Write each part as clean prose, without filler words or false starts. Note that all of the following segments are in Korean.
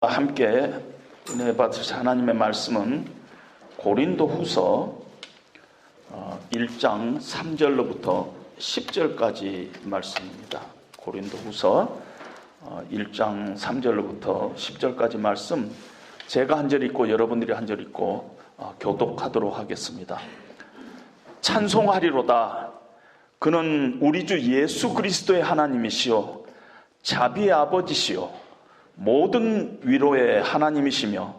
함께 은혜 받으실 하나님의 말씀은 고린도후서 1장 3절로부터 10절까지 말씀입니다. 고린도후서 1장 3절로부터 10절까지 말씀, 제가 한 절 읽고 여러분들이 한 절 읽고 교독하도록 하겠습니다. 찬송하리로다. 그는 우리 주 예수 그리스도의 하나님이시요 자비의 아버지시요 모든 위로의 하나님이시며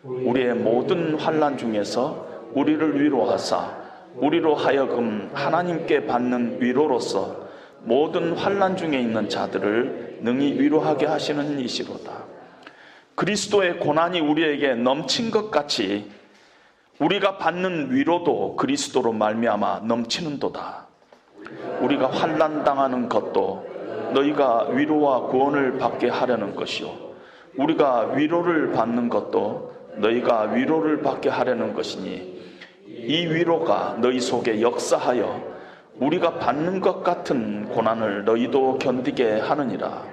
우리의 모든 환난 중에서 우리를 위로하사 우리로 하여금 하나님께 받는 위로로서 모든 환난 중에 있는 자들을 능히 위로하게 하시는 이시로다. 그리스도의 고난이 우리에게 넘친 것 같이 우리가 받는 위로도 그리스도로 말미암아 넘치는도다. 우리가 환난 당하는 것도 너희가 위로와 구원을 받게 하려는 것이요 우리가 위로를 받는 것도 너희가 위로를 받게 하려는 것이니 이 위로가 너희 속에 역사하여 우리가 받는 것 같은 고난을 너희도 견디게 하느니라.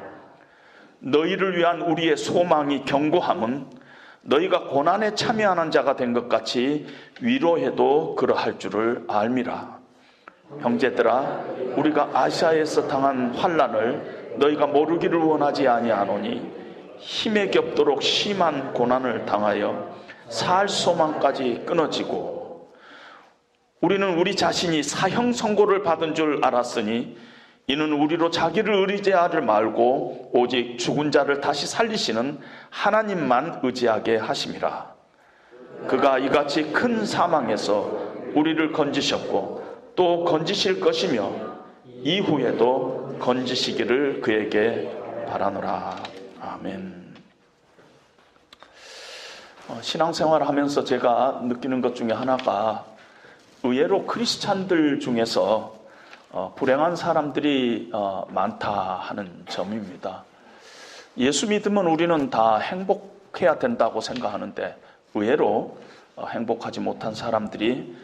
너희를 위한 우리의 소망이 견고함은 너희가 고난에 참여하는 자가 된 것 같이 위로해도 그러할 줄을 알미라. 형제들아, 우리가 아시아에서 당한 환난을 너희가 모르기를 원하지 아니하노니 힘에 겹도록 심한 고난을 당하여 살 소망까지 끊어지고 우리는 우리 자신이 사형 선고를 받은 줄 알았으니 이는 우리로 자기를 의지하지 말고 오직 죽은 자를 다시 살리시는 하나님만 의지하게 하심이라. 그가 이같이 큰 사망에서 우리를 건지셨고 또 건지실 것이며 이후에도 건지시기를 그에게 바라노라. 아멘. 신앙생활을 하면서 제가 느끼는 것 중에 하나가 의외로 크리스찬들 중에서 불행한 사람들이 많다 하는 점입니다. 예수 믿으면 우리는 다 행복해야 된다고 생각하는데 의외로 행복하지 못한 사람들이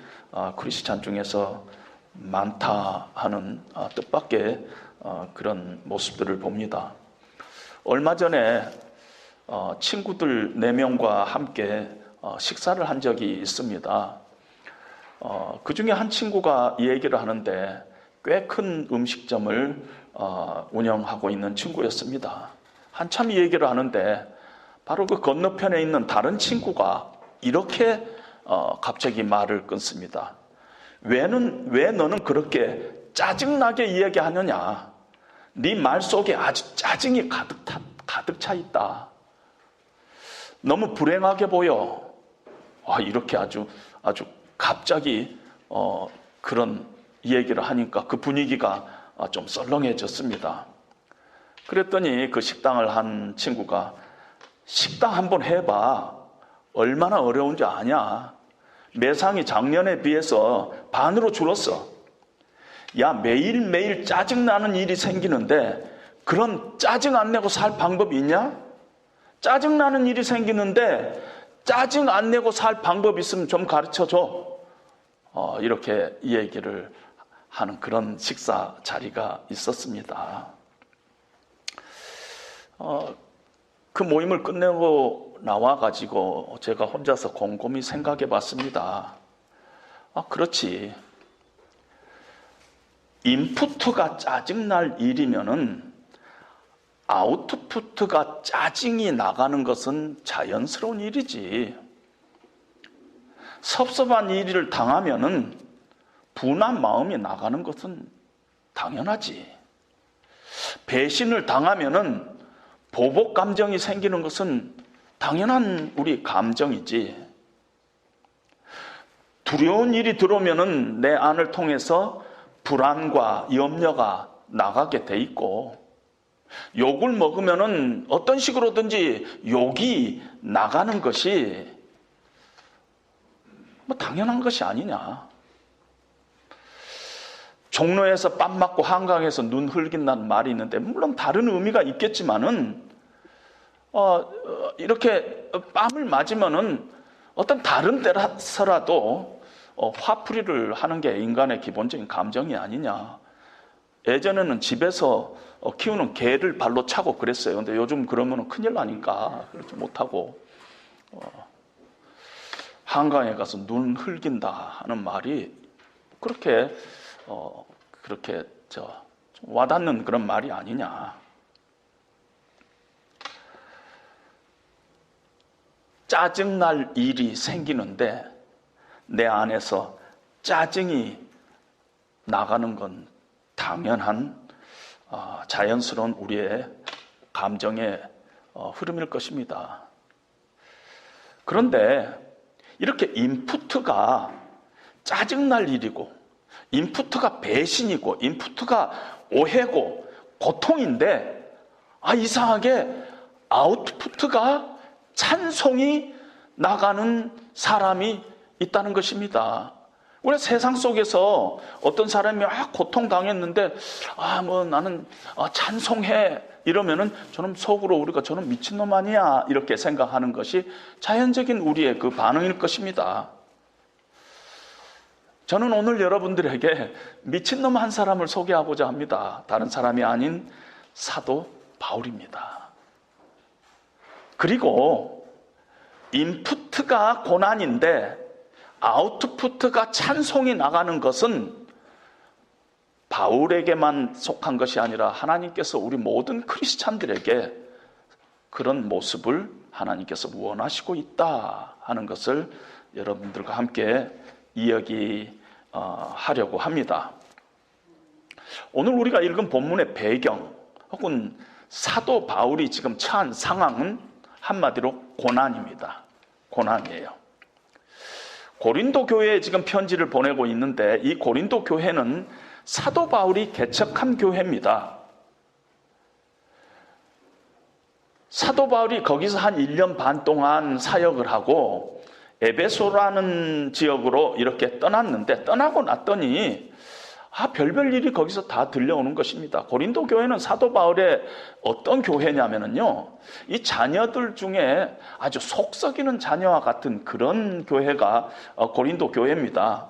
크리스찬 중에서 많다 하는 뜻밖의 그런 모습들을 봅니다. 얼마 전에 친구들 4명과 함께 식사를 한 적이 있습니다. 그 중에 한 친구가 이 얘기를 하는데 꽤 큰 음식점을 운영하고 있는 친구였습니다. 한참 이 얘기를 하는데 바로 그 건너편에 있는 다른 친구가 이렇게 갑자기 말을 끊습니다. 왜 너는 그렇게 짜증나게 이야기하느냐? 네 말 속에 아주 짜증이 가득 차 있다. 너무 불행하게 보여. 이렇게 아주 갑자기 그런 얘기를 하니까 그 분위기가 좀 썰렁해졌습니다. 그랬더니 그 식당을 한 친구가 식당 한번 해봐. 얼마나 어려운지 아냐? 매상이 작년에 비해서 반으로 줄었어. 야, 매일매일 짜증나는 일이 생기는데 그런 짜증 안 내고 살 방법이 있냐? 짜증나는 일이 생기는데 짜증 안 내고 살 방법 있으면 좀 가르쳐줘. 이렇게 얘기를 하는 그런 식사 자리가 있었습니다. 그 모임을 끝내고 나와가지고 제가 혼자서 곰곰이 생각해 봤습니다. 그렇지. 인푸트가 짜증날 일이면은 아웃푸트가 짜증이 나가는 것은 자연스러운 일이지. 섭섭한 일을 당하면은 분한 마음이 나가는 것은 당연하지. 배신을 당하면은 보복 감정이 생기는 것은 당연한 우리 감정이지. 두려운 일이 들어오면은 내 안을 통해서 불안과 염려가 나가게 돼 있고, 욕을 먹으면은 어떤 식으로든지 욕이 나가는 것이 당연한 것이 아니냐. 종로에서 뺨 맞고 한강에서 눈 흘긴다는 말이 있는데 물론 다른 의미가 있겠지만은 이렇게 뺨을 맞으면은 어떤 다른 데라서라도 화풀이를 하는 게 인간의 기본적인 감정이 아니냐. 예전에는 집에서 키우는 개를 발로 차고 그랬어요. 근데 요즘 그러면 큰일 나니까 그렇게 못하고 한강에 가서 눈 흘긴다 하는 말이 그렇게 좀 와닿는 그런 말이 아니냐. 짜증날 일이 생기는데 내 안에서 짜증이 나가는 건 당연한 자연스러운 우리의 감정의 흐름일 것입니다. 그런데 이렇게 인푸트가 짜증날 일이고 인푸트가 배신이고 인푸트가 오해고 고통인데 이상하게 아웃푸트가 찬송이 나가는 사람이 있다는 것입니다. 우리 세상 속에서 어떤 사람이 고통당했는데 나는 찬송해 이러면은 저는 속으로 우리가 저는 미친놈 아니야 이렇게 생각하는 것이 자연적인 우리의 그 반응일 것입니다. 저는 오늘 여러분들에게 미친놈 한 사람을 소개하고자 합니다. 다른 사람이 아닌 사도 바울입니다. 그리고 인푸트가 고난인데 아웃푸트가 찬송이 나가는 것은 바울에게만 속한 것이 아니라 하나님께서 우리 모든 크리스찬들에게 그런 모습을 하나님께서 원하시고 있다 하는 것을 여러분들과 함께 이야기하려고 합니다. 오늘 우리가 읽은 본문의 배경 혹은 사도 바울이 지금 처한 상황은 한마디로 고난입니다. 고난이에요. 고린도 교회에 지금 편지를 보내고 있는데 이 고린도 교회는 사도 바울이 개척한 교회입니다. 사도 바울이 거기서 한 1년 반 동안 사역을 하고 에베소라는 지역으로 이렇게 떠났는데 떠나고 났더니 별별 일이 거기서 다 들려오는 것입니다. 고린도 교회는 사도 바울의 어떤 교회냐면요, 이 자녀들 중에 아주 속 썩이는 자녀와 같은 그런 교회가 고린도 교회입니다.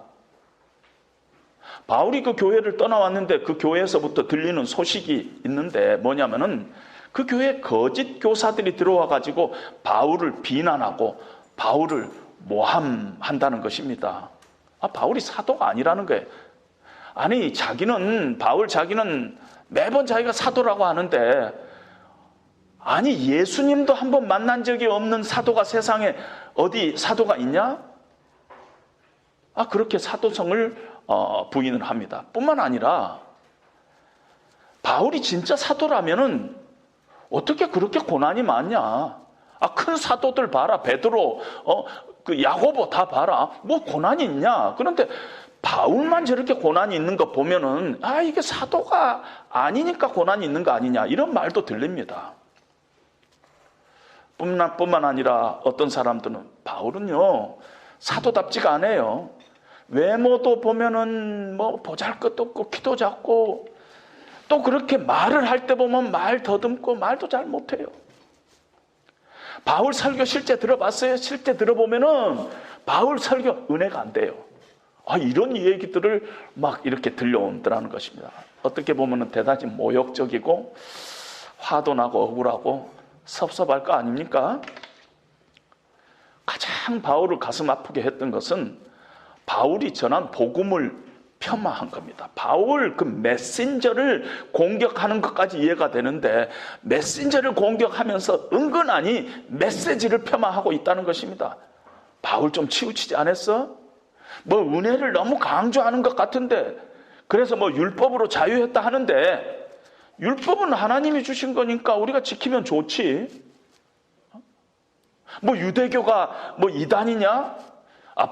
바울이 그 교회를 떠나왔는데 그 교회에서부터 들리는 소식이 있는데 뭐냐면은 그 교회에 거짓 교사들이 들어와 가지고 바울을 비난하고 바울을 모함한다는 것입니다. 바울이 사도가 아니라는 거예요. 아니 자기는 매번 자기가 사도라고 하는데 아니 예수님도 한번 만난 적이 없는 사도가 세상에 어디 사도가 있냐? 그렇게 사도성을 부인을 합니다. 뿐만 아니라 바울이 진짜 사도라면은 어떻게 그렇게 고난이 많냐? 큰 사도들 봐라. 베드로, 그 야고보 다 봐라. 뭐 고난이 있냐? 그런데 바울만 저렇게 고난이 있는 거 보면은 이게 사도가 아니니까 고난이 있는 거 아니냐 이런 말도 들립니다. 뿐만 아니라 어떤 사람들은 바울은요 사도답지가 않아요. 외모도 보면은 뭐 보잘것도 없고 키도 작고 또 그렇게 말을 할 때 보면 말 더듬고 말도 잘 못해요. 바울 설교 실제 들어봤어요? 실제 들어보면은 바울 설교 은혜가 안 돼요. 이런 얘기들을 막 이렇게 들려온다는 것입니다. 어떻게 보면 대단히 모욕적이고 화도 나고 억울하고 섭섭할 거 아닙니까? 가장 바울을 가슴 아프게 했던 것은 바울이 전한 복음을 폄하한 겁니다. 바울 그 메신저를 공격하는 것까지 이해가 되는데 메신저를 공격하면서 은근하니 메시지를 폄하하고 있다는 것입니다. 바울 좀 치우치지 않았어? 뭐 은혜를 너무 강조하는 것 같은데 그래서 뭐 율법으로 자유했다 하는데 율법은 하나님이 주신 거니까 우리가 지키면 좋지. 뭐 유대교가 뭐 이단이냐?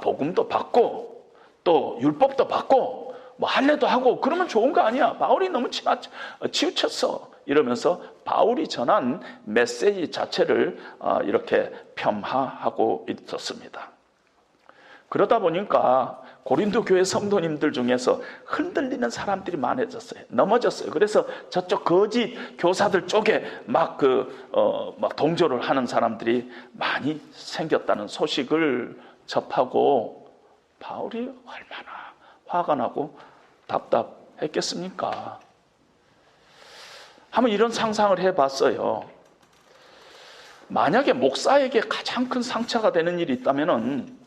복음도 받고 또 율법도 받고 뭐 할례도 하고 그러면 좋은 거 아니야. 바울이 너무 치우쳤어. 이러면서 바울이 전한 메시지 자체를 이렇게 폄하하고 있었습니다. 그러다 보니까 고린도 교회 성도님들 중에서 흔들리는 사람들이 많아졌어요. 넘어졌어요. 그래서 저쪽 거짓 교사들 쪽에 막 동조를 하는 사람들이 많이 생겼다는 소식을 접하고 바울이 얼마나 화가 나고 답답했겠습니까? 한번 이런 상상을 해봤어요. 만약에 목사에게 가장 큰 상처가 되는 일이 있다면은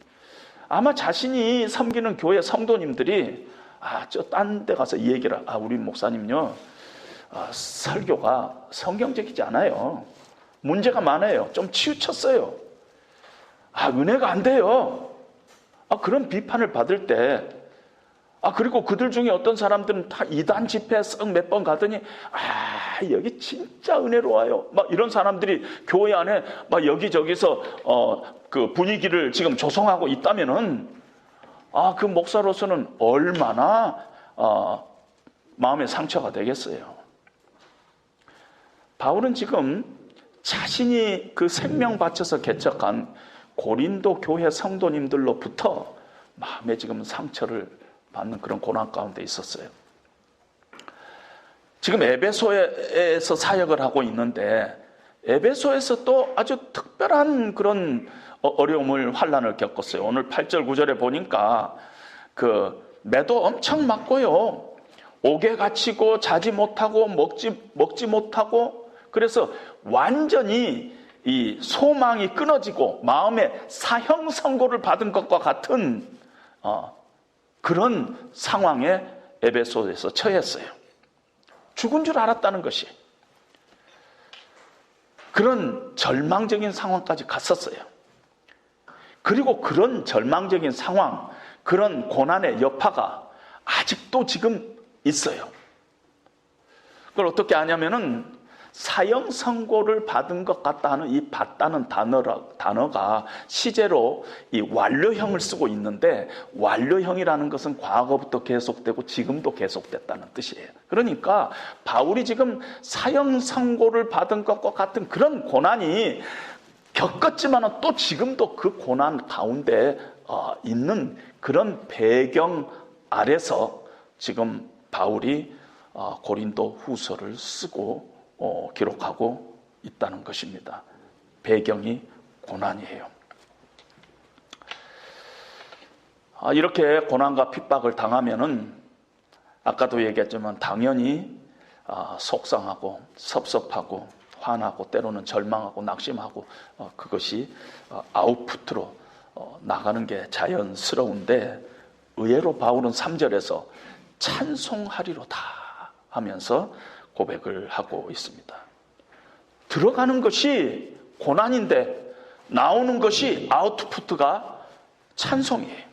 아마 자신이 섬기는 교회 성도님들이 저 딴 데 가서 이 얘기를 우리 목사님요 설교가 성경적이지 않아요. 문제가 많아요. 좀 치우쳤어요. 은혜가 안 돼요. 그런 비판을 받을 때 그리고 그들 중에 어떤 사람들은 다 이단 집회 썩 몇 번 가더니 여기 진짜 은혜로워요. 막 이런 사람들이 교회 안에 막 여기저기서 그 분위기를 지금 조성하고 있다면은 그 목사로서는 얼마나 마음의 상처가 되겠어요. 바울은 지금 자신이 그 생명 바쳐서 개척한 고린도 교회 성도님들로부터 마음에 지금 상처를 받는 그런 고난 가운데 있었어요. 지금 에베소에서 사역을 하고 있는데 에베소에서 또 아주 특별한 그런 어려움을 환난을 겪었어요. 오늘 8절 9절에 보니까 매도 엄청 맞고요. 옥에 갇히고 자지 못하고 먹지 못하고 그래서 완전히 이 소망이 끊어지고 마음에 사형 선고를 받은 것과 같은 그런 상황에 에베소에서 처했어요. 죽은 줄 알았다는 것이 그런 절망적인 상황까지 갔었어요. 그리고 그런 절망적인 상황, 그런 고난의 여파가 아직도 지금 있어요. 그걸 어떻게 아냐면은 사형 선고를 받은 것 같다 하는 이 받다는 단어가 시제로 이 완료형을 쓰고 있는데 완료형이라는 것은 과거부터 계속되고 지금도 계속됐다는 뜻이에요. 그러니까 바울이 지금 사형 선고를 받은 것과 같은 그런 고난이 겪었지만 또 지금도 그 고난 가운데 있는 그런 배경 아래서 지금 바울이 고린도 후서를 쓰고 기록하고 있다는 것입니다. 배경이 고난이에요. 이렇게 고난과 핍박을 당하면은 아까도 얘기했지만 당연히 속상하고 섭섭하고 화나고 때로는 절망하고 낙심하고 그것이 아웃풋으로 나가는 게 자연스러운데 의외로 바울은 3절에서 찬송하리로다 하면서 고백을 하고 있습니다. 들어가는 것이 고난인데 나오는 것이 아웃풋가 찬송이에요.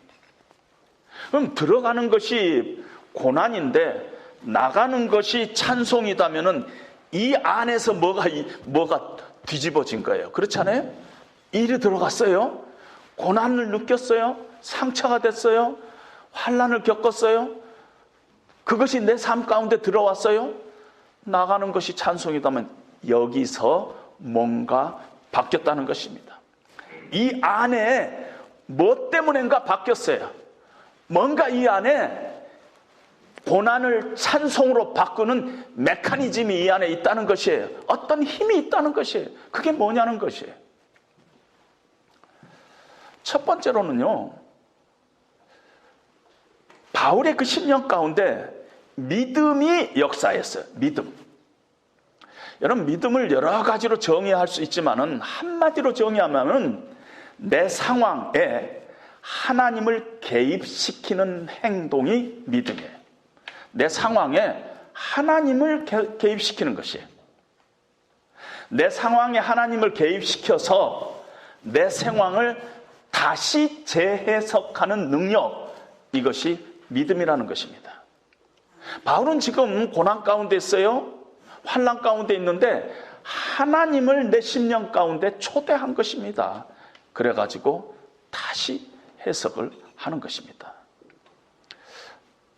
그럼 들어가는 것이 고난인데 나가는 것이 찬송이다면은 이 안에서 뭐가 뒤집어진 거예요. 그렇지 않아요? 일이 들어갔어요. 고난을 느꼈어요. 상처가 됐어요. 환난을 겪었어요. 그것이 내 삶 가운데 들어왔어요. 나가는 것이 찬송이다면 여기서 뭔가 바뀌었다는 것입니다. 이 안에 뭐 때문인가 바뀌었어요. 뭔가 이 안에 고난을 찬송으로 바꾸는 메커니즘이 이 안에 있다는 것이에요. 어떤 힘이 있다는 것이에요. 그게 뭐냐는 것이에요. 첫 번째로는요, 바울의 그 10년 가운데 믿음이 역사했어요. 믿음. 여러분, 믿음을 여러 가지로 정의할 수 있지만은 한마디로 정의하면은 내 상황에 하나님을 개입시키는 행동이 믿음이에요. 내 상황에 하나님을 개입시키는 것이에요. 내 상황에 하나님을 개입시켜서 내 상황을 다시 재해석하는 능력, 이것이 믿음이라는 것입니다. 바울은 지금 고난 가운데 있어요. 환난 가운데 있는데 하나님을 내 심령 가운데 초대한 것입니다. 그래가지고 다시 해석을 하는 것입니다.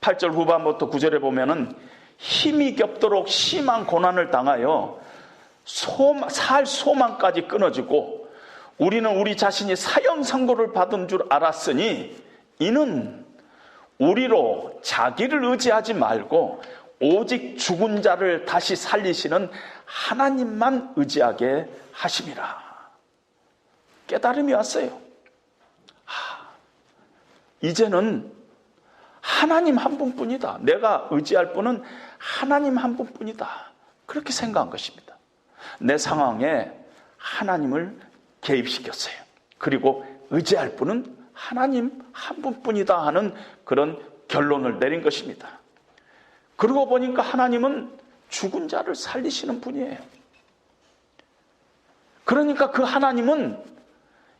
8절 후반부터 9절에 보면은 힘이 겹도록 심한 고난을 당하여 살 소망까지 끊어지고 우리는 우리 자신이 사형 선고를 받은 줄 알았으니 이는 우리로 자기를 의지하지 말고 오직 죽은 자를 다시 살리시는 하나님만 의지하게 하심이라. 깨달음이 왔어요. 이제는 하나님 한 분뿐이다. 내가 의지할 분은 하나님 한 분뿐이다. 그렇게 생각한 것입니다. 내 상황에 하나님을 개입시켰어요. 그리고 의지할 분은 하나님 한 분뿐이다 하는 그런 결론을 내린 것입니다. 그러고 보니까 하나님은 죽은 자를 살리시는 분이에요. 그러니까 그 하나님은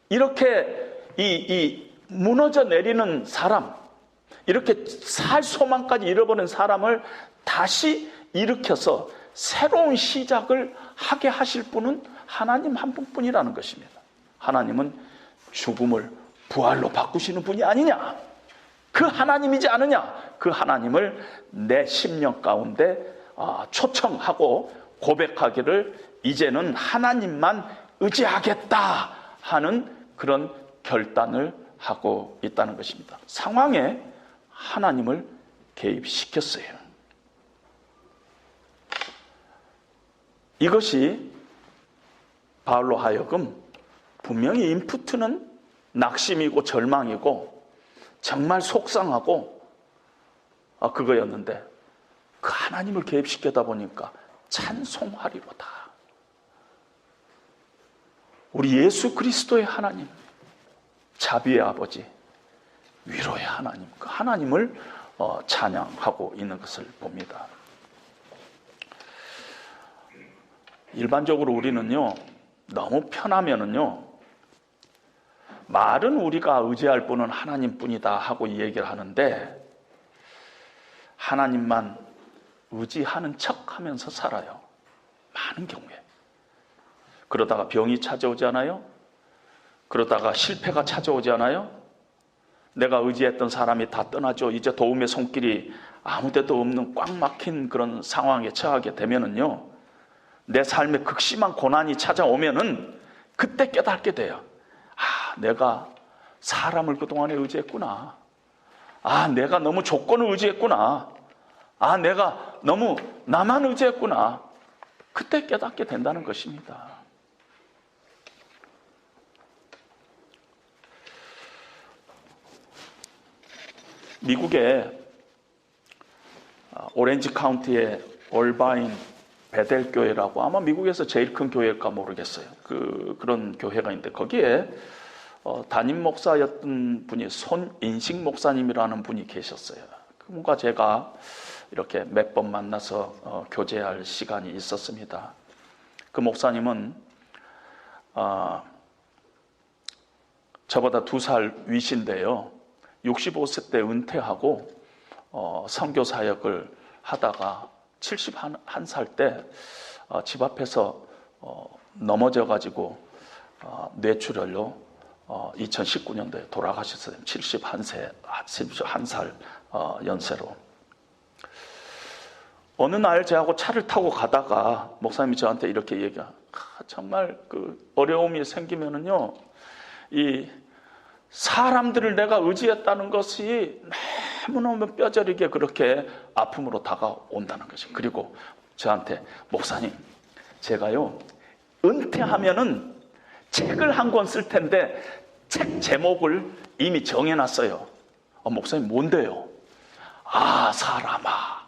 이렇게 이 무너져 내리는 사람, 이렇게 살 소망까지 잃어버린 사람을 다시 일으켜서 새로운 시작을 하게 하실 분은 하나님 한 분뿐이라는 것입니다. 하나님은 죽음을 부활로 바꾸시는 분이 아니냐? 그 하나님이지 않느냐? 그 하나님을 내 심령 가운데 초청하고 고백하기를 이제는 하나님만 의지하겠다 하는 그런 결단을 하고 있다는 것입니다. 상황에 하나님을 개입시켰어요. 이것이 바울로 하여금 분명히 인푸트는 낙심이고 절망이고 정말 속상하고 그거였는데 그 하나님을 개입시키다 보니까 찬송하리로다. 우리 예수 그리스도의 하나님, 자비의 아버지, 위로의 하나님, 그 하나님을 찬양하고 있는 것을 봅니다. 일반적으로 우리는요, 너무 편하면은요, 말은 우리가 의지할 분은 하나님뿐이다 하고 이 얘기를 하는데 하나님만 의지하는 척 하면서 살아요. 많은 경우에. 그러다가 병이 찾아오지 않아요? 그러다가 실패가 찾아오지 않아요? 내가 의지했던 사람이 다 떠나죠. 이제 도움의 손길이 아무데도 없는 꽉 막힌 그런 상황에 처하게 되면은요, 내 삶에 극심한 고난이 찾아오면은 그때 깨닫게 돼요. 내가 사람을 그동안에 의지했구나. 내가 너무 조건을 의지했구나. 내가 너무 나만 의지했구나. 그때 깨닫게 된다는 것입니다. 미국의 오렌지 카운티의 올바인 베델 교회라고 아마 미국에서 제일 큰 교회일까 모르겠어요. 그런 교회가 있는데 거기에 담임 목사였던 분이 손인식 목사님이라는 분이 계셨어요. 그분과 제가 이렇게 몇 번 만나서 교제할 시간이 있었습니다. 그 목사님은 저보다 2살 위신데요. 65세 때 은퇴하고 선교 사역을 하다가 71살 때 집 앞에서 넘어져 가지고 뇌출혈로 2019년도에 돌아가셨어요. 71살 연세로. 어느 날 저하고 차를 타고 가다가 목사님이 저한테 이렇게 얘기해요. 정말 그 어려움이 생기면은요, 이 사람들을 내가 의지했다는 것이 너무너무 뼈저리게 그렇게 아픔으로 다가온다는 것이. 그리고 저한테 목사님, 제가요 은퇴하면은 책을 한 권 쓸 텐데 책 제목을 이미 정해놨어요. 목사님 뭔데요? 사람아.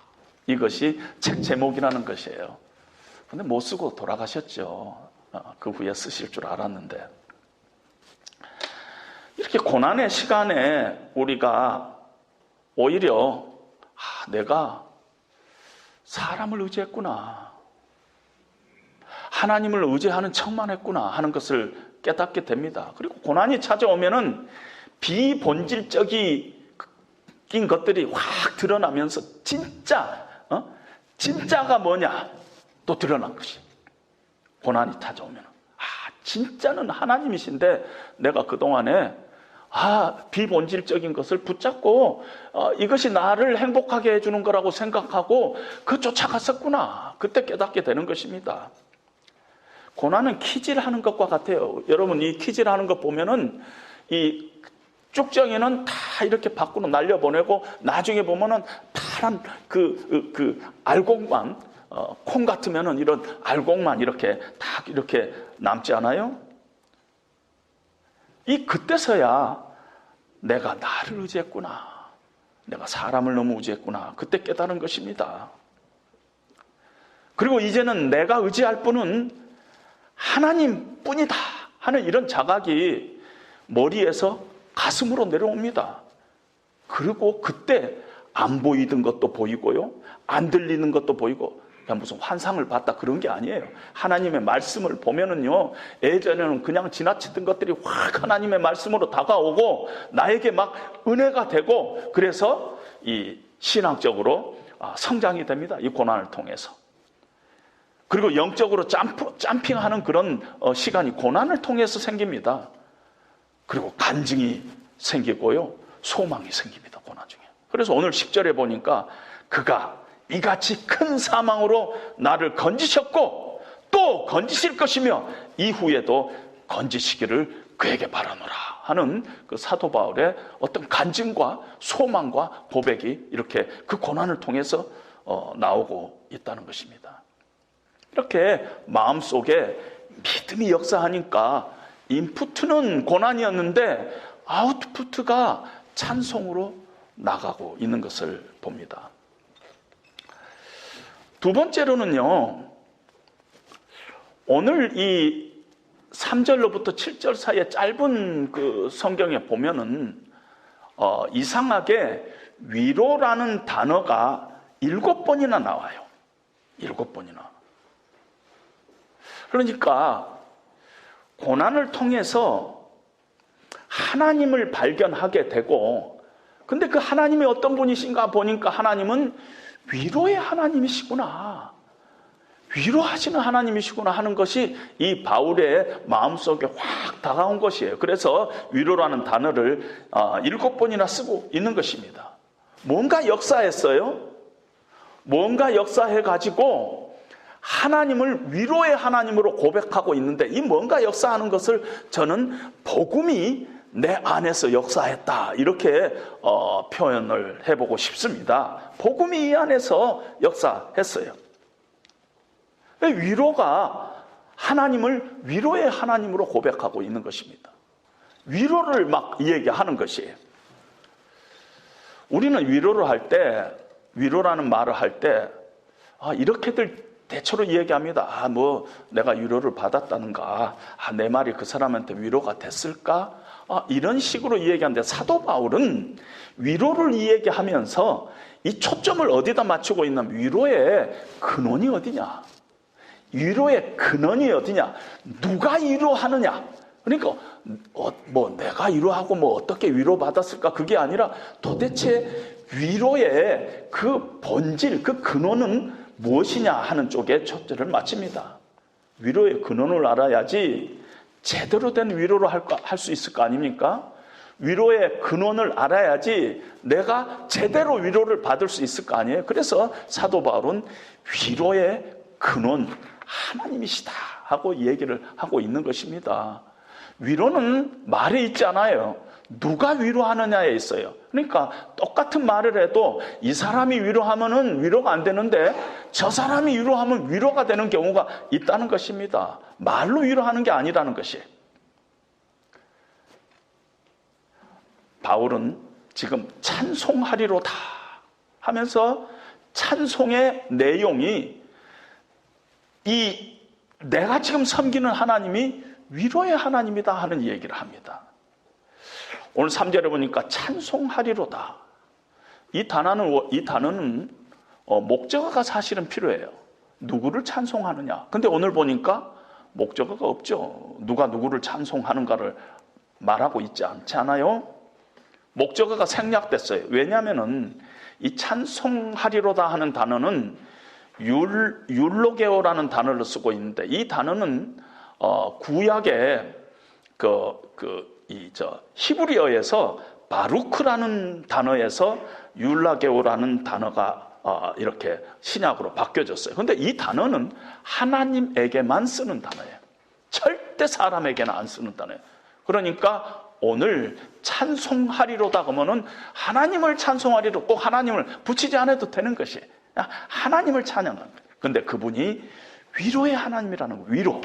이것이 책 제목이라는 것이에요. 근데 못 쓰고 돌아가셨죠. 그 후에 쓰실 줄 알았는데. 이렇게 고난의 시간에 우리가 오히려 내가 사람을 의지했구나, 하나님을 의지하는 척만 했구나 하는 것을 깨닫게 됩니다. 그리고 고난이 찾아오면은 비본질적인 것들이 확 드러나면서 진짜가 뭐냐 또 드러난 것이. 고난이 찾아오면 진짜는 하나님이신데 내가 그동안에 비본질적인 것을 붙잡고 이것이 나를 행복하게 해주는 거라고 생각하고 쫓아갔었구나. 그때 깨닫게 되는 것입니다. 고난은 키질하는 것과 같아요. 여러분, 이 키질하는 것 보면은 이 쭉정이는 다 이렇게 밖으로 날려보내고 나중에 보면은 파란 그 알곡만, 콩 같으면은 이런 알곡만 이렇게 딱 이렇게 남지 않아요? 그때서야 내가 나를 의지했구나, 내가 사람을 너무 의지했구나, 그때 깨달은 것입니다. 그리고 이제는 내가 의지할 분은 하나님뿐이다 하는 이런 자각이 머리에서 가슴으로 내려옵니다. 그리고 그때 안 보이던 것도 보이고요, 안 들리는 것도 보이고, 그냥 무슨 환상을 봤다 그런 게 아니에요. 하나님의 말씀을 보면은요, 예전에는 그냥 지나치던 것들이 확 하나님의 말씀으로 다가오고 나에게 막 은혜가 되고, 그래서 이 신앙적으로 성장이 됩니다. 이 고난을 통해서. 그리고 영적으로 점핑하는 그런 시간이 고난을 통해서 생깁니다. 그리고 간증이 생기고요, 소망이 생깁니다, 고난 중에. 그래서 오늘 10절에 보니까 그가 이같이 큰 사망으로 나를 건지셨고 또 건지실 것이며 이후에도 건지시기를 그에게 바라노라 하는 그 사도 바울의 어떤 간증과 소망과 고백이 이렇게 그 고난을 통해서 나오고 있다는 것입니다. 이렇게 마음속에 믿음이 역사하니까 인푸트는 고난이었는데 아웃푸트가 찬송으로 나가고 있는 것을 봅니다. 두 번째로는요, 오늘 이 3절로부터 7절 사이에 짧은 그 성경에 보면은 이상하게 위로라는 단어가 7번이나 나와요. 7번이나. 그러니까 고난을 통해서 하나님을 발견하게 되고, 근데 그 하나님이 어떤 분이신가 보니까 하나님은 위로의 하나님이시구나, 위로하시는 하나님이시구나 하는 것이 이 바울의 마음속에 확 다가온 것이에요. 그래서 위로라는 단어를 7번이나 쓰고 있는 것입니다. 뭔가 역사했어요. 뭔가 역사해가지고 하나님을 위로의 하나님으로 고백하고 있는데, 이 뭔가 역사하는 것을 저는 복음이 내 안에서 역사했다 이렇게 표현을 해보고 싶습니다. 복음이 이 안에서 역사했어요. 위로가 하나님을 위로의 하나님으로 고백하고 있는 것입니다. 위로를 막 얘기하는 것이에요. 우리는 위로를 할 때, 위로라는 말을 할 때 이렇게들 대체로 이야기합니다. 뭐 내가 위로를 받았다는가, 내 말이 그 사람한테 위로가 됐을까, 이런 식으로 이야기하는데, 사도 바울은 위로를 이야기하면서 이 초점을 어디다 맞추고 있냐면 위로의 근원이 어디냐, 위로의 근원이 어디냐, 누가 위로하느냐. 그러니까 뭐 내가 위로하고 뭐 어떻게 위로받았을까, 그게 아니라 도대체 위로의 그 본질, 그 근원은 무엇이냐 하는 쪽에 초점을 맞춥니다. 위로의 근원을 알아야지 제대로 된 위로를 할 수 있을 거 아닙니까? 위로의 근원을 알아야지 내가 제대로 위로를 받을 수 있을 거 아니에요. 그래서 사도 바울은 위로의 근원 하나님이시다 하고 얘기를 하고 있는 것입니다. 위로는 말에 있지 않아요. 누가 위로하느냐에 있어요. 그러니까 똑같은 말을 해도 이 사람이 위로하면은 위로가 안 되는데 저 사람이 위로하면 위로가 되는 경우가 있다는 것입니다. 말로 위로하는 게 아니라는 것이. 바울은 지금 찬송하리로다 하면서 찬송의 내용이 이 내가 지금 섬기는 하나님이 위로의 하나님이다 하는 얘기를 합니다. 오늘 3절에 보니까 찬송하리로다. 이 단어는 목적어가 사실은 필요해요. 누구를 찬송하느냐. 근데 오늘 보니까 목적어가 없죠. 누가 누구를 찬송하는가를 말하고 있지 않지 않아요? 목적어가 생략됐어요. 왜냐하면은 이 찬송하리로다 하는 단어는 율로게오라는 단어를 쓰고 있는데, 이 단어는 구약의 히브리어에서 바루크라는 단어에서 율라게오라는 단어가 이렇게 신약으로 바뀌어졌어요. 그런데 이 단어는 하나님에게만 쓰는 단어예요. 절대 사람에게는 안 쓰는 단어예요. 그러니까 오늘 찬송하리로다 그러면은 하나님을 찬송하리로, 꼭 하나님을 붙이지 않아도 되는 것이에요. 하나님을 찬양하는 거예요. 그런데 그분이 위로의 하나님이라는 거예요. 위로.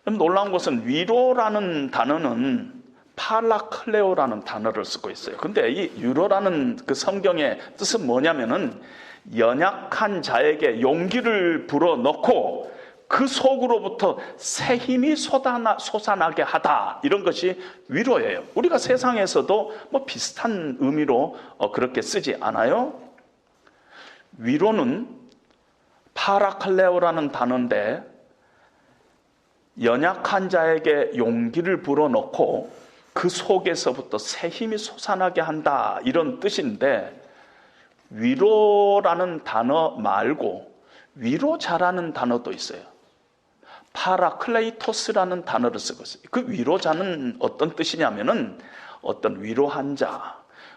놀라운 것은 위로라는 단어는 파라클레오라는 단어를 쓰고 있어요. 근데 이 위로라는 그 성경의 뜻은 뭐냐면은 연약한 자에게 용기를 불어넣고 그 속으로부터 새 힘이 솟아나게 하다. 이런 것이 위로예요. 우리가 세상에서도 뭐 비슷한 의미로 그렇게 쓰지 않아요? 위로는 파라클레오라는 단어인데 연약한 자에게 용기를 불어넣고 그 속에서부터 새 힘이 솟아나게 한다. 이런 뜻인데 위로라는 단어 말고 위로자라는 단어도 있어요. 파라클레이토스라는 단어를 쓰고 있어요. 그 위로자는 어떤 뜻이냐면은 어떤 위로한 자,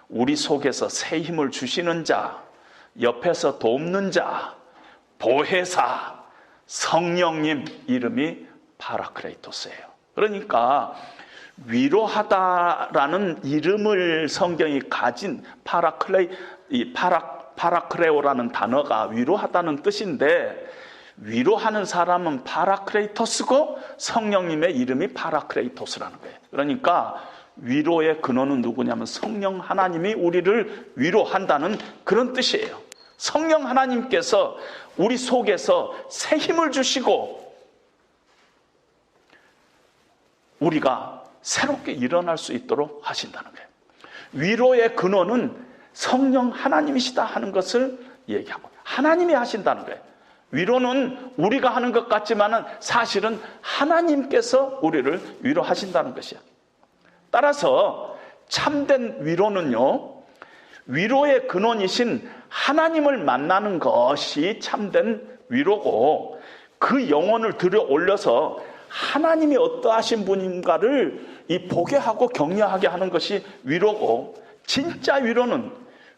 우리 속에서 새 힘을 주시는 자, 옆에서 돕는 자, 보혜사, 성령님 이름이 파라클레이토스예요. 그러니까 위로하다라는 이름을 성경이 가진 파라클레오라는 단어가 위로하다는 뜻인데 위로하는 사람은 파라클레이토스고 성령님의 이름이 파라클레이토스라는 거예요. 그러니까 위로의 근원은 누구냐면 성령 하나님이 우리를 위로한다는 그런 뜻이에요. 성령 하나님께서 우리 속에서 새 힘을 주시고 우리가 새롭게 일어날 수 있도록 하신다는 거예요. 위로의 근원은 성령 하나님이시다 하는 것을 얘기하고 하나님이 하신다는 거예요. 위로는 우리가 하는 것 같지만 사실은 하나님께서 우리를 위로하신다는 것이야. 따라서 참된 위로는요, 위로의 근원이신 하나님을 만나는 것이 참된 위로고 그 영혼을 들여 올려서 하나님이 어떠하신 분인가를 보게 하고 격려하게 하는 것이 위로고 진짜 위로는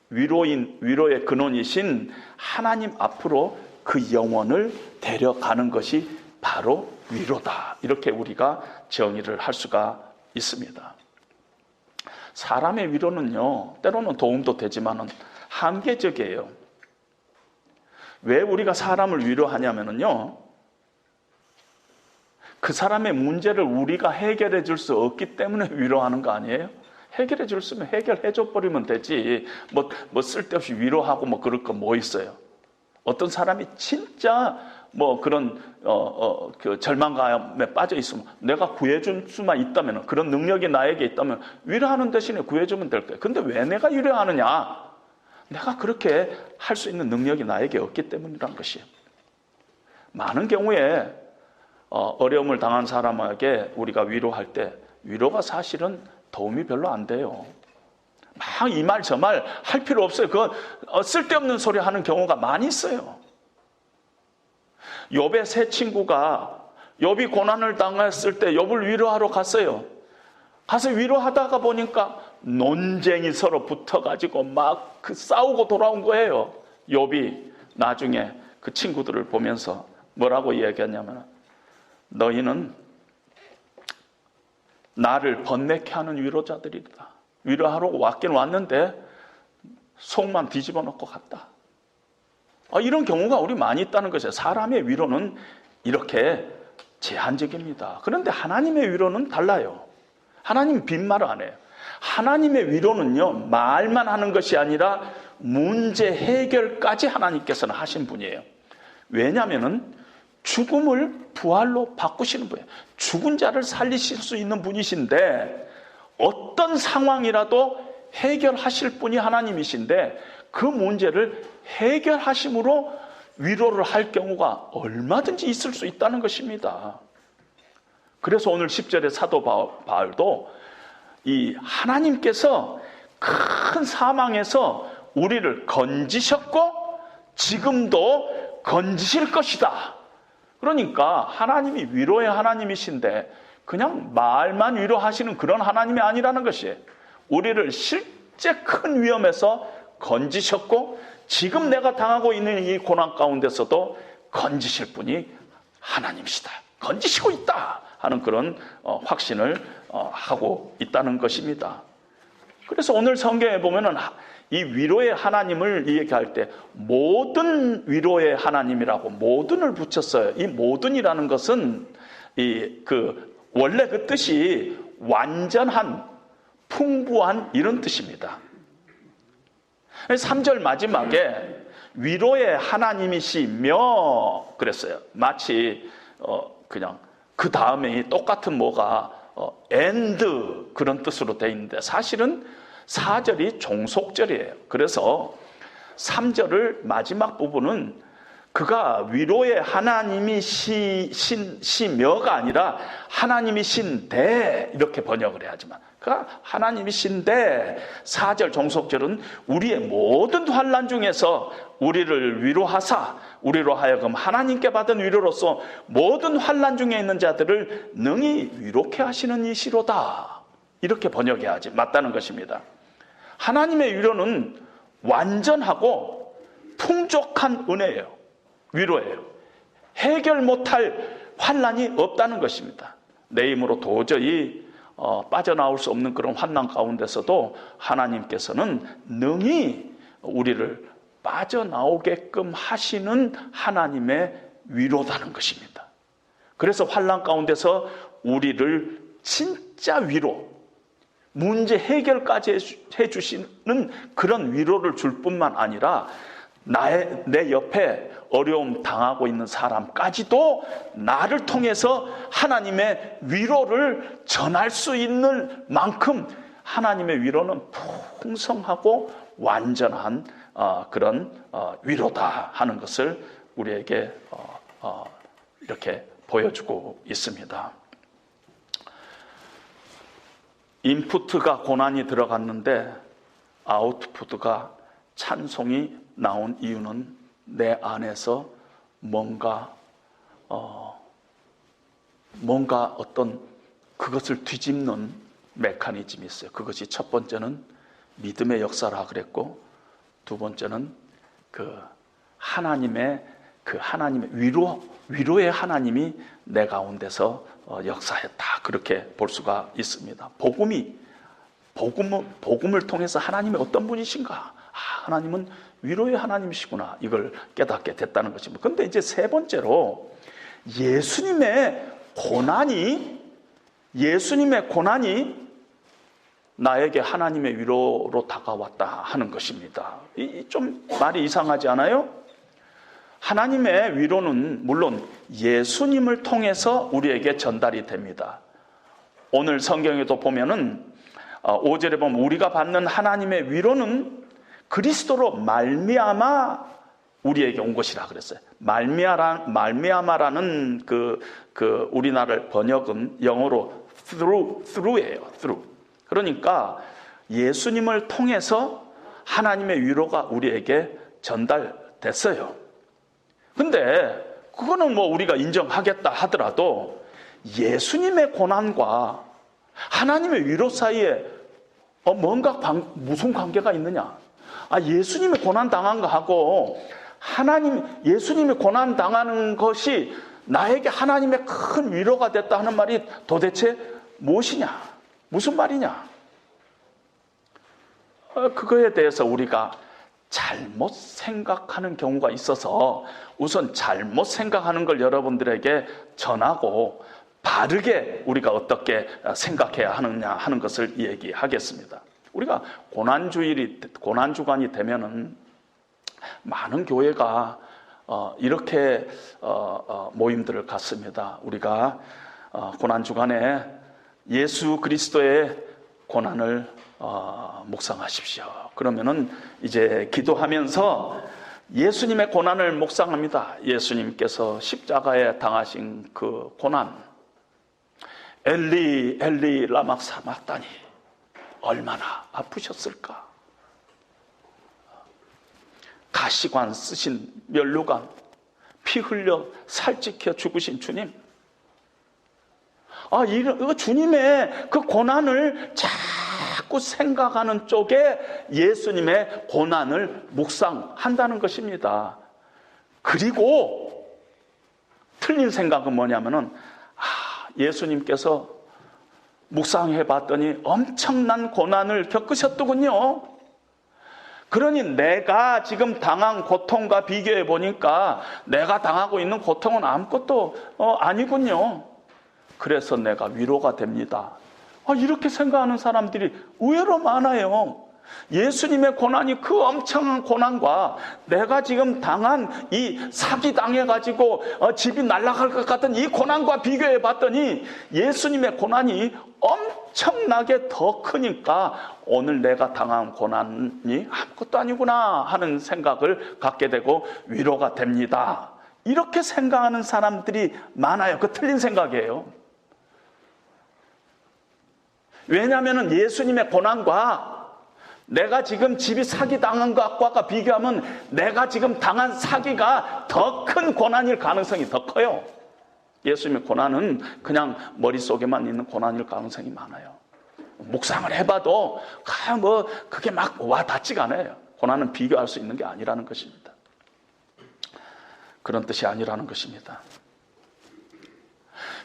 위로의 근원이신 하나님 앞으로 그 영혼을 데려가는 것이 바로 위로다. 이렇게 우리가 정의를 할 수가 있습니다. 사람의 위로는요, 때로는 도움도 되지만 한계적이에요. 왜 우리가 사람을 위로하냐면요, 그 사람의 문제를 우리가 해결해 줄 수 없기 때문에 위로하는 거 아니에요? 해결해 줄 수 있으면 해결해 줘 버리면 되지. 뭐 쓸데없이 위로하고 뭐 그럴 거 뭐 있어요? 어떤 사람이 진짜 뭐 그런 그 절망감에 빠져 있으면 내가 구해줄 수만 있다면, 그런 능력이 나에게 있다면 위로하는 대신에 구해주면 될 거예요. 근데 왜 내가 위로하느냐? 내가 그렇게 할 수 있는 능력이 나에게 없기 때문이란 것이에요. 많은 경우에 어려움을 당한 사람에게 우리가 위로할 때 위로가 사실은 도움이 별로 안 돼요. 막 이 말 저 말 할 필요 없어요. 그건 쓸데없는 소리 하는 경우가 많이 있어요. 욥의 세 친구가 욥이 고난을 당했을 때 욥을 위로하러 갔어요. 가서 위로하다가 보니까 논쟁이 서로 붙어가지고 막 그 싸우고 돌아온 거예요. 욥이 나중에 그 친구들을 보면서 뭐라고 이야기했냐면, 너희는 나를 번뇌케 하는 위로자들이다. 위로하러 왔긴 왔는데 속만 뒤집어 놓고 갔다. 이런 경우가 우리 많이 있다는 것이에요. 사람의 위로는 이렇게 제한적입니다. 그런데 하나님의 위로는 달라요. 하나님 빈말 안 해요. 하나님의 위로는요, 말만 하는 것이 아니라 문제 해결까지 하나님께서는 하신 분이에요. 왜냐하면 죽음을 부활로 바꾸시는 분이에요. 죽은 자를 살리실 수 있는 분이신데 어떤 상황이라도 해결하실 분이 하나님이신데 그 문제를 해결하심으로 위로를 할 경우가 얼마든지 있을 수 있다는 것입니다. 그래서 오늘 10절의 사도 바울도 이 하나님께서 큰 사망에서 우리를 건지셨고 지금도 건지실 것이다. 그러니까 하나님이 위로의 하나님이신데 그냥 말만 위로하시는 그런 하나님이 아니라는 것이에요. 우리를 실제 큰 위험에서 건지셨고 지금 내가 당하고 있는 이 고난 가운데서도 건지실 분이 하나님이시다. 건지시고 있다 하는 그런 확신을 하고 있다는 것입니다. 그래서 오늘 성경에 보면은 이 위로의 하나님을 얘기할 때 모든 위로의 하나님이라고 모든을 붙였어요. 이 모든이라는 것은 원래 그 뜻이 완전한, 풍부한 이런 뜻입니다. 3절 마지막에 위로의 하나님이시며 그랬어요. 마치 그냥 그 다음에 똑같은 뭐가 and 그런 뜻으로 되어 있는데 사실은 4절이 종속절이에요. 그래서 3절을 마지막 부분은 그가 위로의 하나님이시며가 아니라 하나님이신데 이렇게 번역을 해야지만 그가 하나님이신데 4절 종속절은 우리의 모든 환난 중에서 우리를 위로하사 우리로 하여금 하나님께 받은 위로로서 모든 환난 중에 있는 자들을 능히 위로케 하시는 이시로다. 이렇게 번역해야지 맞다는 것입니다. 하나님의 위로는 완전하고 풍족한 은혜예요. 위로예요. 해결 못할 환난이 없다는 것입니다. 내 힘으로 도저히 빠져나올 수 없는 그런 환난 가운데서도 하나님께서는 능히 우리를 빠져나오게끔 하시는 하나님의 위로다는 것입니다. 그래서 환난 가운데서 우리를 진짜 위로, 문제 해결까지 해주시는 그런 위로를 줄 뿐만 아니라 내 옆에 어려움 당하고 있는 사람까지도 나를 통해서 하나님의 위로를 전할 수 있는 만큼 하나님의 위로는 풍성하고 완전한 그런 위로다 하는 것을 우리에게 이렇게 보여주고 있습니다. 인푸트가 고난이 들어갔는데 아웃푸트가 찬송이 나온 이유는 내 안에서 뭔가 어떤 그것을 뒤집는 메커니즘이 있어요. 그것이 첫 번째는 믿음의 역사라 그랬고, 두 번째는 하나님의 위로의 하나님이 내 가운데서 역사했다. 그렇게 볼 수가 있습니다. 복음을 통해서 하나님이 어떤 분이신가? 하나님은 위로의 하나님이시구나. 이걸 깨닫게 됐다는 것입니다. 그런데 이제 세 번째로 예수님의 고난이 나에게 하나님의 위로로 다가왔다 하는 것입니다. 좀 말이 이상하지 않아요? 하나님의 위로는 물론 예수님을 통해서 우리에게 전달이 됩니다. 오늘 성경에도 보면은 5절에 보면 우리가 받는 하나님의 위로는 그리스도로 말미암아 우리에게 온 것이라 그랬어요. 말미암아라는 우리나라 번역은 영어로 through예요. through. 그러니까 예수님을 통해서 하나님의 위로가 우리에게 전달됐어요. 근데 그거는 뭐 우리가 인정하겠다 하더라도 예수님의 고난과 하나님의 위로 사이에 무슨 관계가 있느냐? 예수님이 고난 당한 거하고 예수님이 고난 당하는 것이 나에게 하나님의 큰 위로가 됐다 하는 말이 도대체 무엇이냐? 무슨 말이냐? 그거에 대해서 우리가 잘못 생각하는 경우가 있어서 우선 잘못 생각하는 걸 여러분들에게 전하고 바르게 우리가 어떻게 생각해야 하느냐 하는 것을 얘기하겠습니다. 우리가 고난주간이 되면은 많은 교회가 이렇게 모임들을 갖습니다. 우리가 고난주간에 예수 그리스도의 고난을 묵상하십시오. 그러면은 이제 기도하면서 예수님의 고난을 묵상합니다. 예수님께서 십자가에 당하신 그 고난, 엘리 엘리 라마 사박다니, 얼마나 아프셨을까? 가시관 쓰신 면류관, 피 흘려 살찌켜 죽으신 주님, 주님의 그 고난을 자꾸 생각하는 쪽에 예수님의 고난을 묵상한다는 것입니다. 그리고 틀린 생각은 뭐냐면은 예수님께서 묵상해 봤더니 엄청난 고난을 겪으셨더군요. 그러니 내가 지금 당한 고통과 비교해 보니까 내가 당하고 있는 고통은 아무것도 아니군요. 그래서 내가 위로가 됩니다. 이렇게 생각하는 사람들이 의외로 많아요. 예수님의 고난이 그 엄청난 고난과 내가 지금 당한 이 사기 당해가지고 집이 날아갈 것 같은 이 고난과 비교해 봤더니 예수님의 고난이 엄청나게 더 크니까 오늘 내가 당한 고난이 아무것도 아니구나 하는 생각을 갖게 되고 위로가 됩니다. 이렇게 생각하는 사람들이 많아요. 그 틀린 생각이에요. 왜냐하면 예수님의 고난과 내가 지금 집이 사기당한 것과 비교하면 내가 지금 당한 사기가 더 큰 고난일 가능성이 더 커요. 예수님의 고난은 그냥 머릿속에만 있는 고난일 가능성이 많아요. 묵상을 해봐도 그게 막 와닿지가 않아요. 고난은 비교할 수 있는 게 아니라는 것입니다. 그런 뜻이 아니라는 것입니다.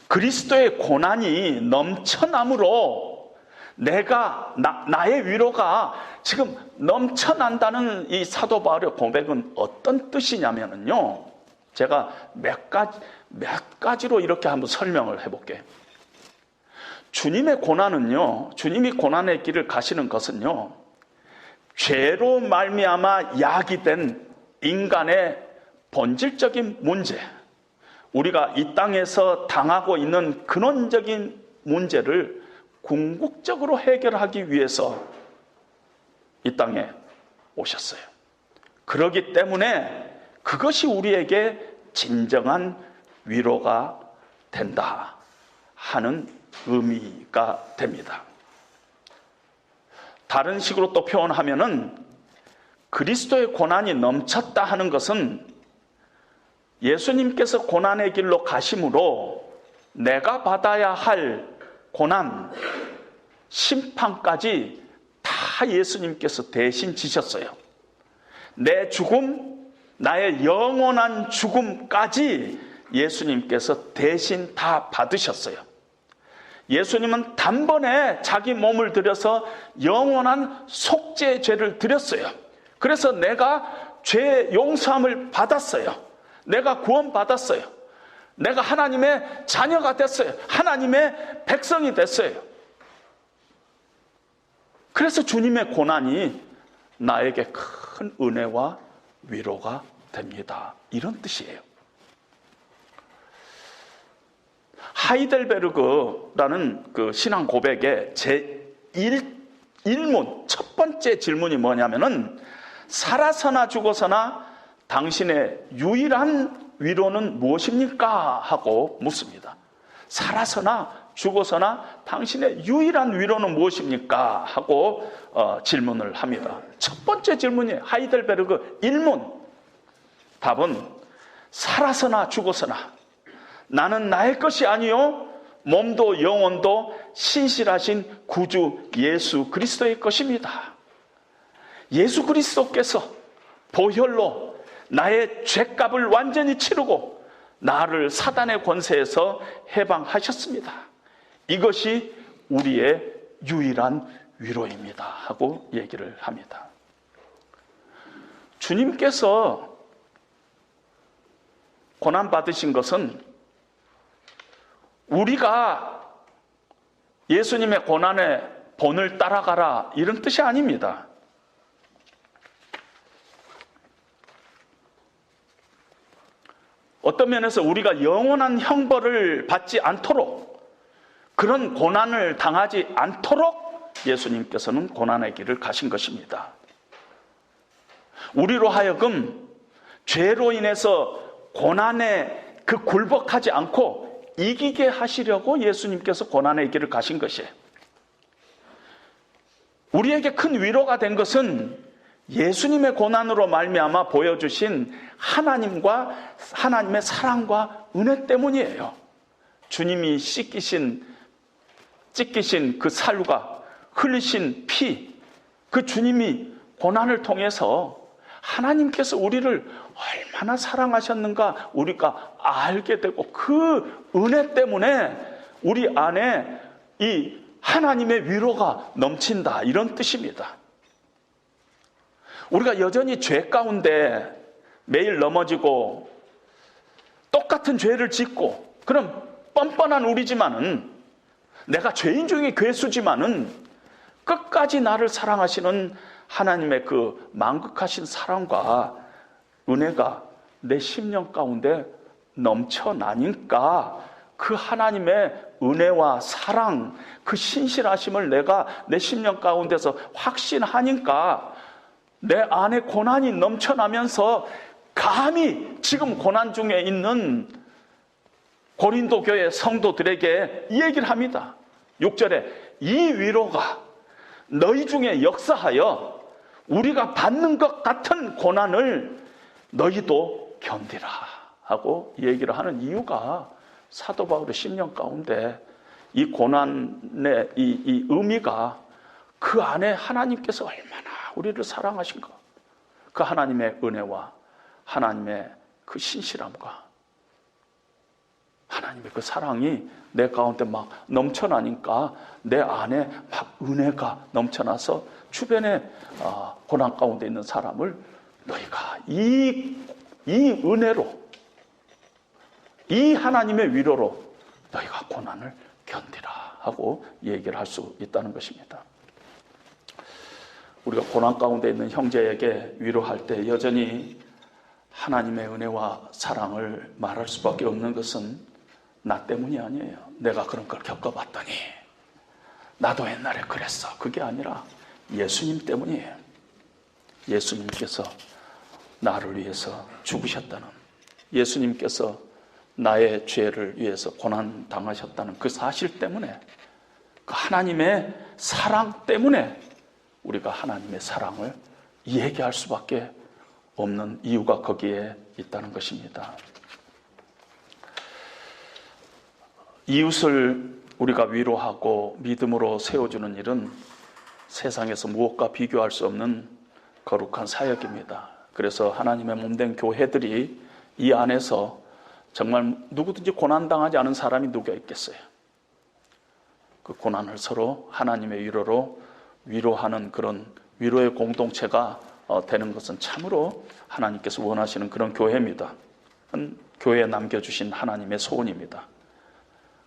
그리스도의 고난이 넘쳐남으로 나의 위로가 지금 넘쳐난다는 이 사도 바울의 고백은 어떤 뜻이냐면요. 제가 몇 가지로 이렇게 한번 설명을 해볼게요. 주님의 고난은요, 주님이 고난의 길을 가시는 것은요, 죄로 말미암아 야기된 인간의 본질적인 문제, 우리가 이 땅에서 당하고 있는 근원적인 문제를 궁극적으로 해결하기 위해서 이 땅에 오셨어요. 그렇기 때문에 그것이 우리에게 진정한 위로가 된다 하는 의미가 됩니다. 다른 식으로 또 표현하면은 그리스도의 고난이 넘쳤다 하는 것은 예수님께서 고난의 길로 가심으로 내가 받아야 할 고난, 심판까지 다 예수님께서 대신 지셨어요. 내 죽음, 나의 영원한 죽음까지 예수님께서 대신 다 받으셨어요. 예수님은 단번에 자기 몸을 들여서 영원한 속죄의 죄를 드렸어요. 그래서 내가 죄 용서함을 받았어요. 내가 구원받았어요. 내가 하나님의 자녀가 됐어요. 하나님의 백성이 됐어요. 그래서 주님의 고난이 나에게 큰 은혜와 위로가 됩니다. 이런 뜻이에요. 하이델베르그라는 그 신앙 고백의 제1문, 첫 번째 질문이 뭐냐면은 살아서나 죽어서나 당신의 유일한 위로는 무엇입니까? 하고 묻습니다. 살아서나 죽어서나 당신의 유일한 위로는 무엇입니까? 하고 질문을 합니다. 첫 번째 질문이 하이델베르그 1문. 답은 살아서나 죽어서나 나는 나의 것이 아니요 몸도 영혼도 신실하신 구주 예수 그리스도의 것입니다. 예수 그리스도께서 보혈로 나의 죄값을 완전히 치르고 나를 사단의 권세에서 해방하셨습니다. 이것이 우리의 유일한 위로입니다. 하고 얘기를 합니다. 주님께서 고난받으신 것은 우리가 예수님의 고난의 본을 따라가라 이런 뜻이 아닙니다. 어떤 면에서 우리가 영원한 형벌을 받지 않도록 그런 고난을 당하지 않도록 예수님께서는 고난의 길을 가신 것입니다. 우리로 하여금 죄로 인해서 고난에 굴복하지 않고 이기게 하시려고 예수님께서 고난의 길을 가신 것이에요. 우리에게 큰 위로가 된 것은 예수님의 고난으로 말미암아 보여주신 하나님과 하나님의 사랑과 은혜 때문이에요. 주님이 찢기신 그 살과 흘리신 피, 그 주님이 고난을 통해서 하나님께서 우리를 얼마나 사랑하셨는가 우리가 알게 되고 그 은혜 때문에 우리 안에 이 하나님의 위로가 넘친다 이런 뜻입니다. 우리가 여전히 죄 가운데 매일 넘어지고 똑같은 죄를 짓고 그럼 뻔뻔한 우리지만은 내가 죄인 중에 괴수지만은 끝까지 나를 사랑하시는 하나님의 그 만극하신 사랑과 은혜가 내 심령 가운데 넘쳐나니까 그 하나님의 은혜와 사랑, 그 신실하심을 내가 내 심령 가운데서 확신하니까 내 안에 고난이 넘쳐나면서 감히 지금 고난 중에 있는 고린도 교회 성도들에게 이 얘기를 합니다. 6절에 이 위로가 너희 중에 역사하여 우리가 받는 것 같은 고난을 너희도 견디라 하고 얘기를 하는 이유가 사도 바울의 심령 가운데 이 고난의 이 의미가 그 안에 하나님께서 얼마나 우리를 사랑하신가, 그 하나님의 은혜와 하나님의 그 신실함과 하나님의 그 사랑이 내 가운데 막 넘쳐나니까 내 안에 막 은혜가 넘쳐나서 주변에 고난 가운데 있는 사람을 너희가 이 은혜로, 이 하나님의 위로로 너희가 고난을 견디라 하고 얘기를 할 수 있다는 것입니다. 우리가 고난 가운데 있는 형제에게 위로할 때 여전히 하나님의 은혜와 사랑을 말할 수밖에 없는 것은 나 때문이 아니에요. 내가 그런 걸 겪어봤더니 나도 옛날에 그랬어. 그게 아니라 예수님 때문이에요. 예수님께서 나를 위해서 죽으셨다는, 예수님께서 나의 죄를 위해서 고난 당하셨다는 그 사실 때문에, 그 하나님의 사랑 때문에 우리가 하나님의 사랑을 얘기할 수밖에 없는 이유가 거기에 있다는 것입니다. 이웃을 우리가 위로하고 믿음으로 세워주는 일은 세상에서 무엇과 비교할 수 없는 거룩한 사역입니다. 그래서 하나님의 몸된 교회들이 이 안에서 정말 누구든지 고난당하지 않은 사람이 누가 있겠어요? 그 고난을 서로 하나님의 위로로 위로하는 그런 위로의 공동체가 되는 것은 참으로 하나님께서 원하시는 그런 교회입니다. 교회에 남겨주신 하나님의 소원입니다.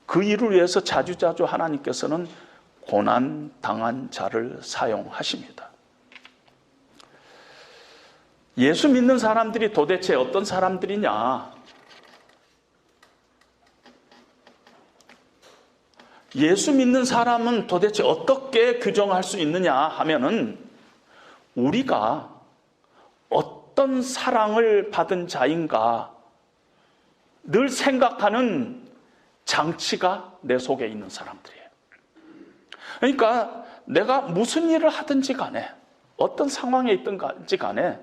그 일을 위해서 자주자주 하나님께서는 고난 당한 자를 사용하십니다. 예수 믿는 사람들이 도대체 어떤 사람들이냐? 예수 믿는 사람은 도대체 어떻게 규정할 수 있느냐 하면은, 우리가 어떤 사랑을 받은 자인가 늘 생각하는 장치가 내 속에 있는 사람들이에요. 그러니까 내가 무슨 일을 하든지 간에, 어떤 상황에 있든지 간에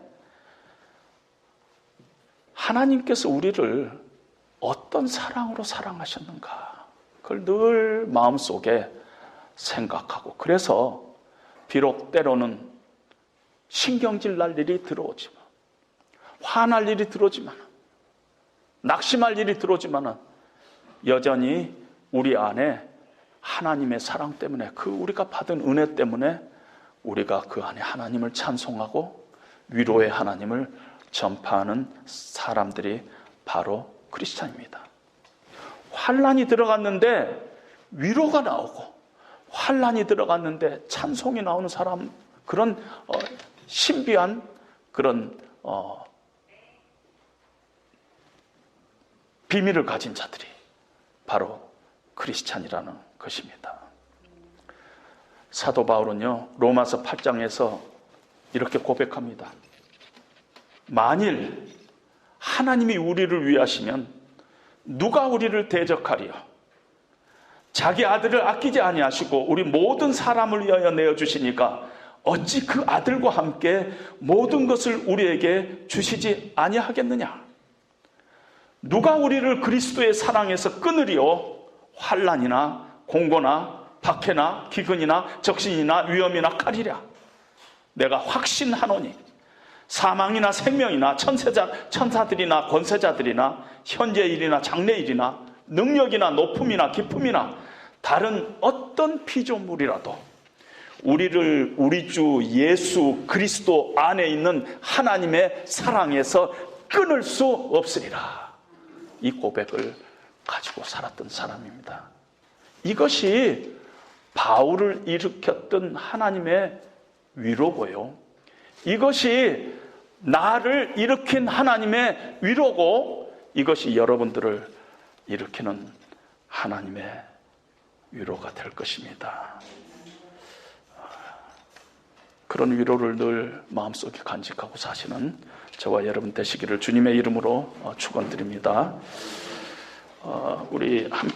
하나님께서 우리를 어떤 사랑으로 사랑하셨는가, 그걸 늘 마음속에 생각하고, 그래서 비록 때로는 신경질 날 일이 들어오지만, 화날 일이 들어오지만, 낙심할 일이 들어오지만 여전히 우리 안에 하나님의 사랑 때문에, 그 우리가 받은 은혜 때문에 우리가 그 안에 하나님을 찬송하고 위로의 하나님을 전파하는 사람들이 바로 크리스찬입니다. 환난이 들어갔는데 위로가 나오고, 환난이 들어갔는데 찬송이 나오는 사람, 그런 신비한 그런 비밀을 가진 자들이 바로 크리스찬이라는 것입니다. 사도 바울은요, 로마서 8장에서 이렇게 고백합니다. 만일 하나님이 우리를 위하시면 누가 우리를 대적하리요? 자기 아들을 아끼지 아니하시고 우리 모든 사람을 위하여 내어주시니까 어찌 그 아들과 함께 모든 것을 우리에게 주시지 아니하겠느냐? 누가 우리를 그리스도의 사랑에서 끊으리요? 환난이나 공고나 박해나 기근이나 적신이나 위험이나 칼이랴. 내가 확신하노니 사망이나 생명이나 천사들이나 권세자들이나 현재 일이나 장래 일이나 능력이나 높음이나 기쁨이나 다른 어떤 피조물이라도 우리를 우리 주 예수 그리스도 안에 있는 하나님의 사랑에서 끊을 수 없으리라. 이 고백을 가지고 살았던 사람입니다. 이것이 바울을 일으켰던 하나님의 위로고요. 이것이 나를 일으킨 하나님의 위로고 이것이 여러분들을 일으키는 하나님의 위로가 될 것입니다. 그런 위로를 늘 마음속에 간직하고 사시는 저와 여러분 되시기를 주님의 이름으로 축원드립니다. 우리 함께